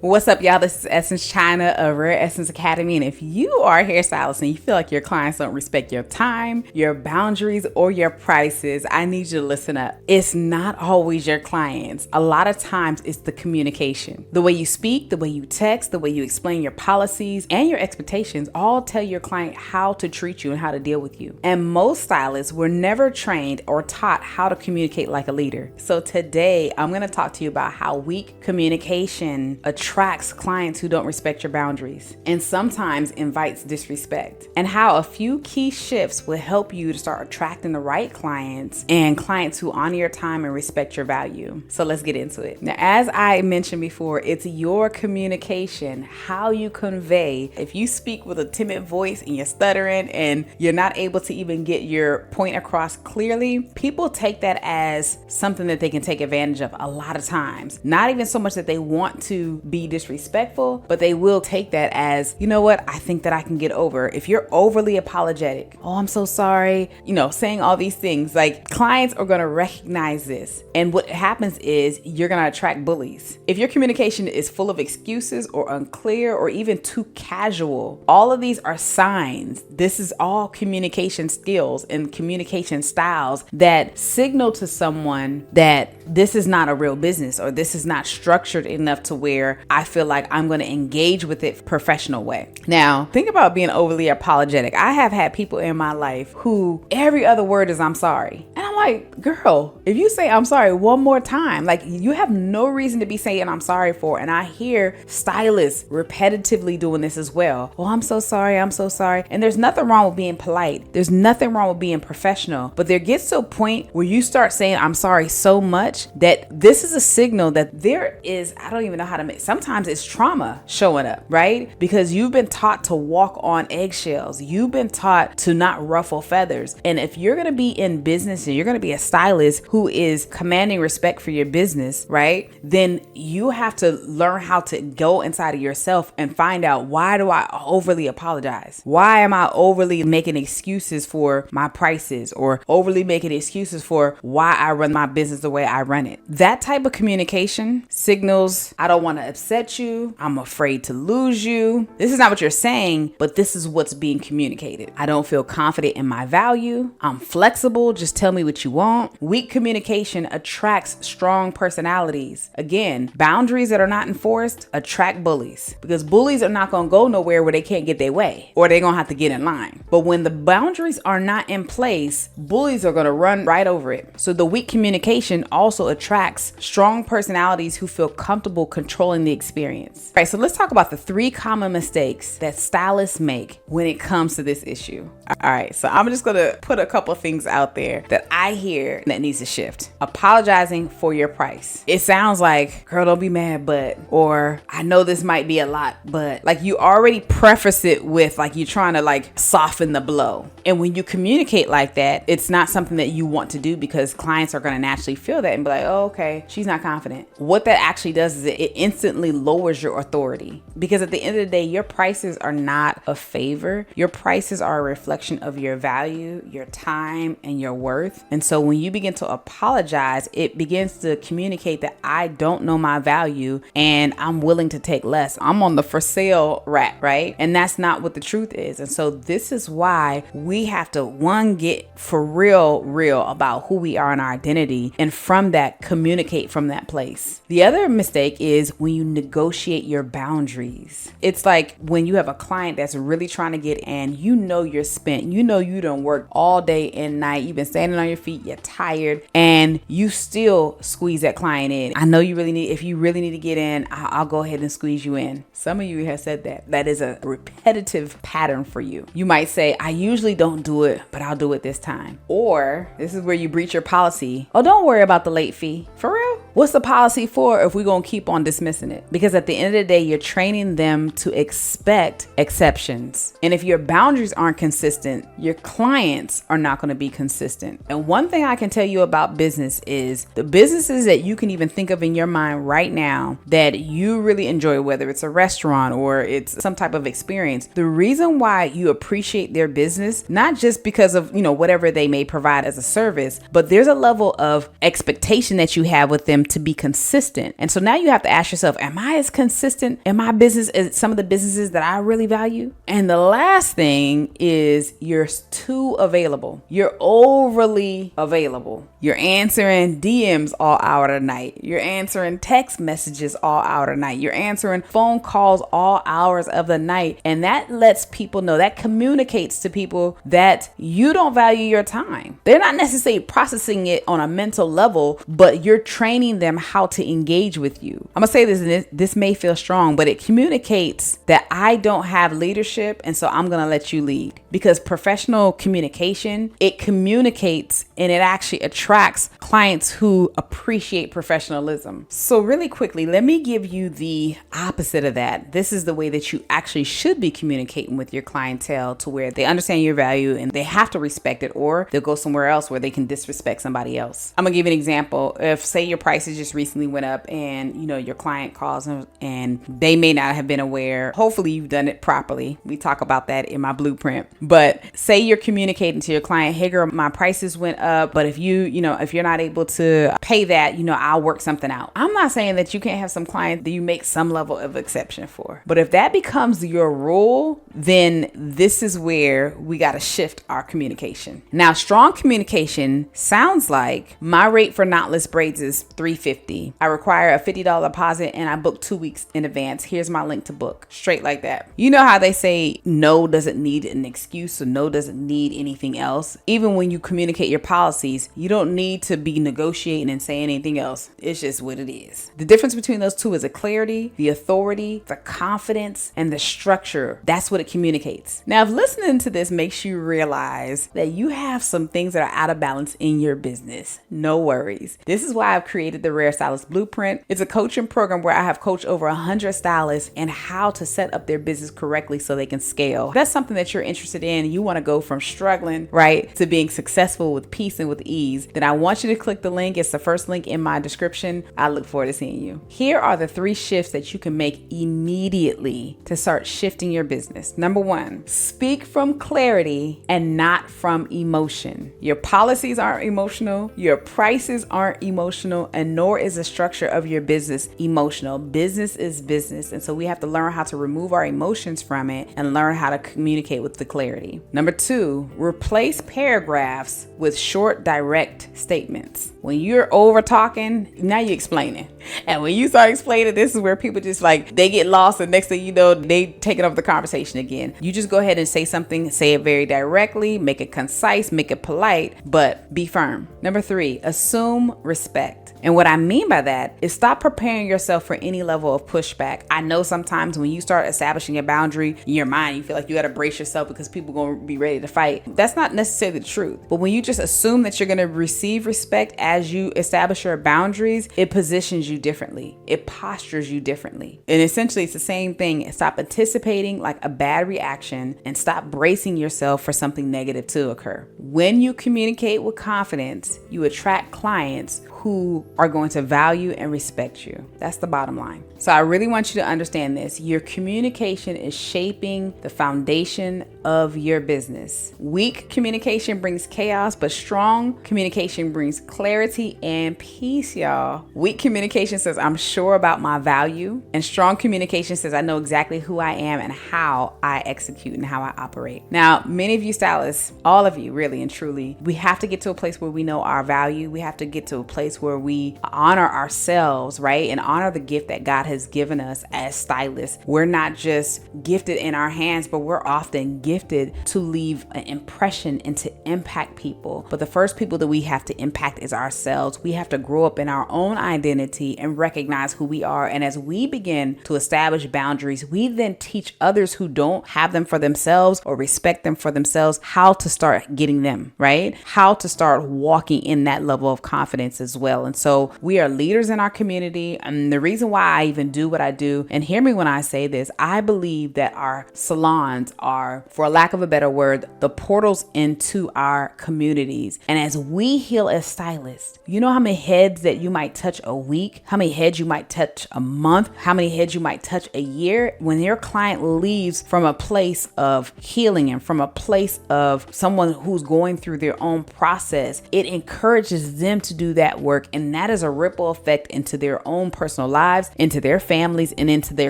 What's up, y'all? This is Essence China of Rare Essence Academy. And if you are a hairstylist and you feel like your clients don't respect your time, your boundaries, or your prices, I need you to listen up. It's not always your clients. A lot of times it's the communication. The way you speak, the way you text, the way you explain your policies and your expectations all tell your client how to treat you and how to deal with you. And most stylists were never trained or taught how to communicate like a leader. So today I'm going to talk to you about how weak communication attracts clients who don't respect your boundaries and sometimes invites disrespect, and how a few key shifts will help you to start attracting the right clients and clients who honor your time and respect your value. So let's get into it. Now, as I mentioned before, it's your communication, how you convey. If you speak with a timid voice and you're stuttering and you're not able to even get your point across clearly, people take that as something that they can take advantage of a lot of times. Not even so much that they want to be disrespectful, but they will take that as, you know what, I think that I can get over. If you're overly apologetic, oh, I'm so sorry, saying all these things, like clients are going to recognize this. And what happens is you're going to attract bullies. If your communication is full of excuses or unclear or even too casual, all of these are signs. This is all communication skills and communication styles that signal to someone that this is not a real business or this is not structured enough to where I feel like I'm going to engage with it professional way. Now, think about being overly apologetic. I have had people in my life who every other word is I'm sorry. And I'm like, girl, if you say I'm sorry one more time, like you have no reason to be saying I'm sorry for. And I hear stylists repetitively doing this as well. Oh, I'm so sorry. I'm so sorry. And there's nothing wrong with being polite. There's nothing wrong with being professional. But there gets to a point where you start saying I'm sorry so much that this is a signal that there is, I don't even know how to make, sometimes it's trauma showing up, right? Because you've been taught to walk on eggshells. You've been taught to not ruffle feathers. And if you're going to be in business and you're going to be a stylist who is commanding respect for your business, right? Then you have to learn how to go inside of yourself and find out, why do I overly apologize? Why am I overly making excuses for my prices or overly making excuses for why I run my business the way I run it? That type of communication signals, I don't want to upset you. I'm afraid to lose you. This is not what you're saying, but this is what's being communicated. I don't feel confident in my value. I'm flexible. Just tell me what you want. Weak communication attracts strong personalities. Again, boundaries that are not enforced attract bullies, because bullies are not going to go nowhere where they can't get their way, or they're going to have to get in line. But when the boundaries are not in place, bullies are going to run right over it. So the weak communication also attracts strong personalities who feel comfortable controlling the experience. All right, so let's talk about the 3 common mistakes that stylists make when it comes to this issue. All right, so I'm just gonna put a couple things out there that I hear that needs to shift. Apologizing for your price. It sounds like, girl, don't be mad, but, or I know this might be a lot, but, like you already preface it with like you're trying to like soften the blow. And when you communicate like that, it's not something that you want to do, because clients are gonna naturally feel that and be like, oh, okay, she's not confident. What that actually does is it instantly lowers your authority, because at the end of the day, your prices are not a favor. Your prices are a reflection of your value, your time, and your worth. And so when you begin to apologize, it begins to communicate that I don't know my value and I'm willing to take less. I'm on the for sale rack, right? And that's not what the truth is. And so this is why we have to, one, get for real about who we are and our identity, and from that, communicate from that place. The other mistake is when you negotiate your boundaries. It's like when you have a client that's really trying to get in, you're spent, you don't work all day and night, you've been standing on your feet, you're tired, and you still squeeze that client in. I know if you really need to get in, I'll go ahead and squeeze you in. Some of you have said that. That is a repetitive pattern for you. You might say, I usually don't do it, but I'll do it this time. Or this is where you breach your policy. Oh, don't worry about the late fee. For real? What's the policy for if we're going to keep on dismissing it? Because at the end of the day, you're training them to expect exceptions. And if your boundaries aren't consistent, your clients are not going to be consistent. And one thing I can tell you about business is the businesses that you can even think of in your mind right now that you really enjoy, whether it's a restaurant or it's some type of experience, the reason why you appreciate their business, not just because of, whatever they may provide as a service, but there's a level of expectation that you have with them to be consistent. And so now you have to ask yourself, am I as consistent in my business as some of the businesses that I really value? And the last thing is you're too available. You're overly available. You're answering DMs all hour of the night. You're answering text messages all hour of the night. You're answering phone calls all hours of the night. And that lets people know, that communicates to people that you don't value your time. They're not necessarily processing it on a mental level, but you're training them how to engage with you. I'm gonna say this, and this may feel strong, but it communicates that I don't have leadership, and so I'm gonna let you lead. Because professional communication, it communicates and it actually attracts clients who appreciate professionalism. So really quickly, let me give you the opposite of that. This is the way that you actually should be communicating with your clientele, to where they understand your value and they have to respect it, or they'll go somewhere else where they can disrespect somebody else. I'm gonna give you an example. If, say, your prices just recently went up and your client calls and they may not have been aware. Hopefully you've done it properly. We talk about that in my blueprint. But say you're communicating to your client, hey girl, my prices went up, but if if you're not able to pay that, I'll work something out. I'm not saying that you can't have some clients that you make some level of exception for. But if that becomes your rule, then this is where we got to shift our communication. Now, strong communication sounds like my rate for knotless braids is $350. I require a $50 deposit and I book 2 weeks in advance. Here's my link to book. Straight like that. You know how they say no doesn't need an excuse, so no doesn't need anything else. Even when you communicate your policies, you don't need to be negotiating and saying anything else. It's just what it is. The difference between those two is the clarity, the authority, the confidence, and the structure. That's what it communicates. Now, if listening to this makes you realize that you have some things that are out of balance in your business, no worries. This is why I've created the Rare Stylist Blueprint. It's a coaching program where I have coached over 100 stylists in how to set up their business correctly so they can scale. If that's something that you're interested in, you want to go from struggling, right, to being successful with peace and with ease, then I want you to click the link. It's the first link in my description. I look forward to seeing you. Here are the 3 shifts that you can make immediately to start shifting your business. Number 1, speak from clarity and not from emotion. Your policies aren't emotional. Your prices aren't emotional, and nor is the structure of your business emotional. Business is business. And so we have to learn how to remove our emotions from it and learn how to communicate with the clarity. Number 2, replace paragraphs with short, direct statements. When you're over talking, now you're explaining. And when you start explaining, this is where people just they get lost, and next thing you know, they taking up the conversation again. You just go ahead and say something, say it very directly, make it concise, make it polite, but be firm. Number 3, assume respect. And what I mean by that is stop preparing yourself for any level of pushback. I know sometimes when you start establishing a boundary in your mind, you feel like you got to brace yourself because people are going to be ready to fight. That's not necessarily the truth. But when you just assume that you're going to receive respect as you establish your boundaries, it positions you differently. It postures you differently. And essentially, it's the same thing. Stop anticipating like a bad reaction and stop bracing yourself for something negative to occur. When you communicate with confidence, you attract clients who are going to value and respect you. That's the bottom line. So I really want you to understand this. Your communication is shaping the foundation of your business. Weak communication brings chaos, but strong communication brings clarity and peace, y'all. Weak communication says, I'm sure about my value. And strong communication says, I know exactly who I am and how I execute and how I operate. Now, many of you stylists, all of you really and truly, we have to get to a place where we know our value. We have to get to a place where we honor ourselves, right? And honor the gift that God has given us as stylists. We're not just gifted in our hands, but we're often gifted to leave an impression and to impact people. But the first people that we have to impact is ourselves. We have to grow up in our own identity and recognize who we are. And as we begin to establish boundaries, we then teach others who don't have them for themselves or respect them for themselves how to start getting them, right? How to start walking in that level of confidence as well. And so we are leaders in our community. And the reason why I even do what I do, and hear me when I say this, I believe that our salons are, for lack of a better word, the portals into our communities. And as we heal as stylists, you know how many heads that you might touch a week, how many heads you might touch a month, how many heads you might touch a year. When your client leaves from a place of healing and from a place of someone who's going through their own process, it encourages them to do that work work, and that is a ripple effect into their own personal lives, into their families, and into their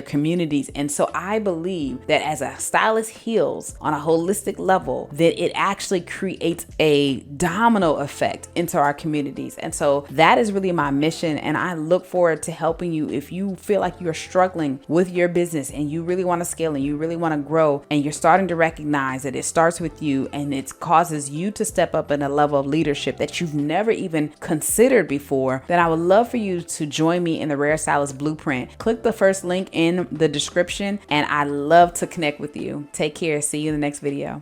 communities. And so I believe that as a stylist heals on a holistic level, that it actually creates a domino effect into our communities. And so that is really my mission, and I look forward to helping you. If you feel like you're struggling with your business and you really want to scale and you really want to grow, and you're starting to recognize that it starts with you and it causes you to step up in a level of leadership that you've never even considered before, then I would love for you to join me in the Rare Stylist Blueprint. Click the first link in the description, and I'd love to connect with you. Take care. See you in the next video.